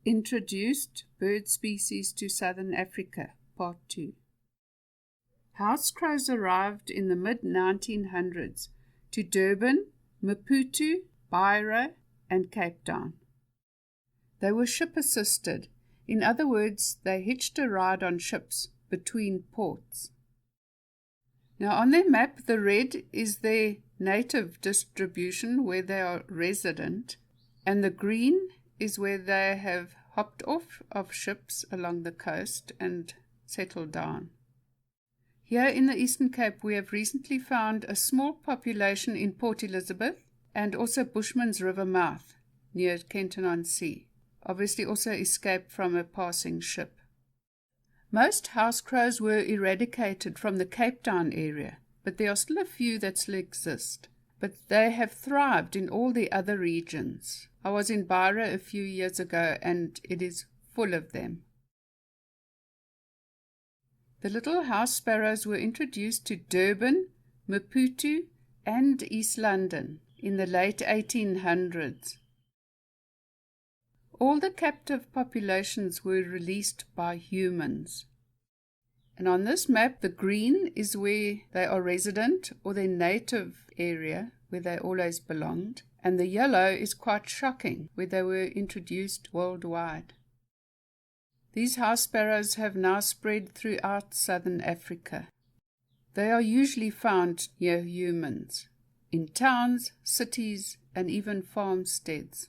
Introduced bird species to Southern Africa, Part 2. House crows arrived in the mid-1900s to Durban, Maputo, Beira, and Cape Town. They were ship-assisted. In other words, they hitched a ride on ships between ports. Now on their map, the red is their native distribution where they are resident, and the green is where they have hopped off of ships along the coast and settled down. Here in the Eastern Cape, we have recently found a small population in Port Elizabeth and also Bushman's River mouth near Kenton-on-Sea, obviously also escaped from a passing ship. Most house crows were eradicated from the Cape Town area, but there are still a few that still exist. But they have thrived in all the other regions. I was in Beira a few years ago and it is full of them. The little house sparrows were introduced to Durban, Maputo and East London in the late 1800s. All the captive populations were released by humans. And on this map, the green is where they are resident or their native area where they always belonged, and the yellow is quite shocking, where they were introduced worldwide. These house sparrows have now spread throughout southern Africa. They are usually found near humans, in towns, cities, and even farmsteads.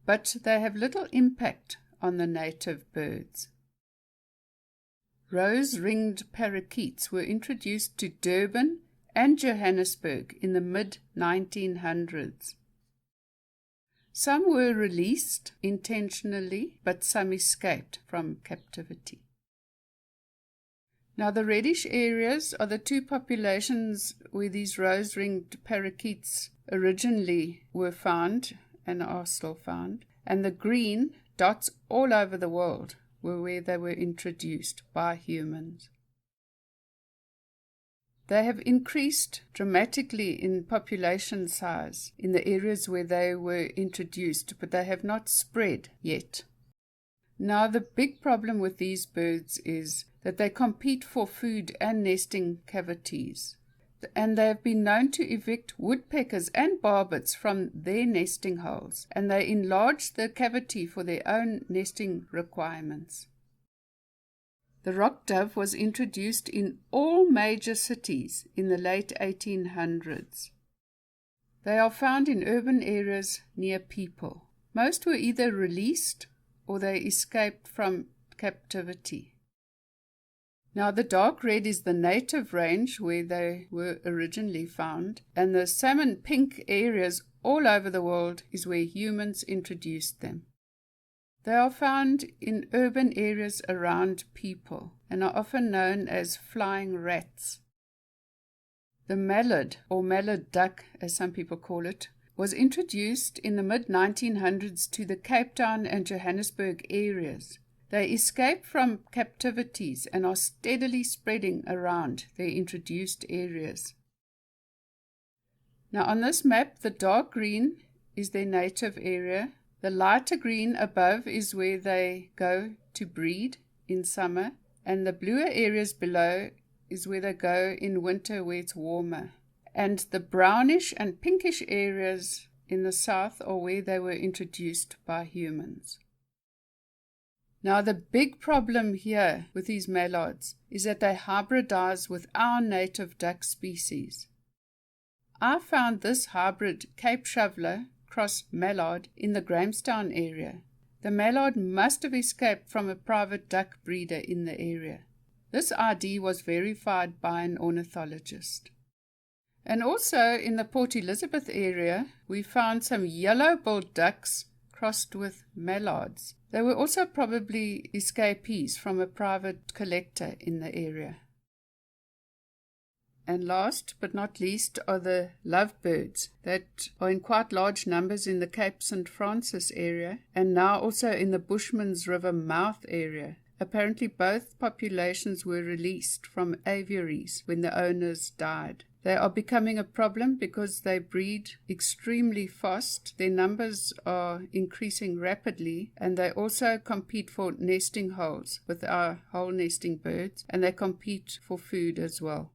But they have little impact on the native birds. Rose-ringed parakeets were introduced to Durban and Johannesburg in the mid-1900s. Some were released intentionally, but some escaped from captivity. Now the reddish areas are the two populations where these rose-ringed parakeets originally were found and are still found, and the green dots all over the world were where they were introduced by humans. They have increased dramatically in population size in the areas where they were introduced, but they have not spread yet. Now the big problem with these birds is that they compete for food and nesting cavities, and they have been known to evict woodpeckers and barbets from their nesting holes, and they enlarge the cavity for their own nesting requirements. The rock dove was introduced in all major cities in the late 1800s. They are found in urban areas near people. Most were either released or they escaped from captivity. Now the dark red is the native range where they were originally found, and the salmon pink areas all over the world is where humans introduced them. They are found in urban areas around people and are often known as flying rats. The mallard, or mallard duck as some people call it, was introduced in the mid-1900s to the Cape Town and Johannesburg areas. They escape from captivities and are steadily spreading around their introduced areas. Now on this map, the dark green is their native area. The lighter green above is where they go to breed in summer, and the bluer areas below is where they go in winter where it's warmer. And the brownish and pinkish areas in the south are where they were introduced by humans. Now the big problem here with these mallards is that they hybridize with our native duck species. I found this hybrid Cape shoveler cross mallard in the Grahamstown area. The mallard must have escaped from a private duck breeder in the area. This ID was verified by an ornithologist. And also in the Port Elizabeth area, we found some yellow-billed ducks crossed with mallards. They were also probably escapees from a private collector in the area. And last but not least are the lovebirds that are in quite large numbers in the Cape St. Francis area and now also in the Bushman's River mouth area. Apparently both populations were released from aviaries when the owners died. They are becoming a problem because they breed extremely fast. Their numbers are increasing rapidly, and they also compete for nesting holes with our hole nesting birds, and they compete for food as well.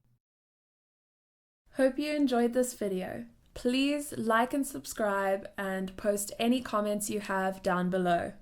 Hope you enjoyed this video. Please like and subscribe and post any comments you have down below.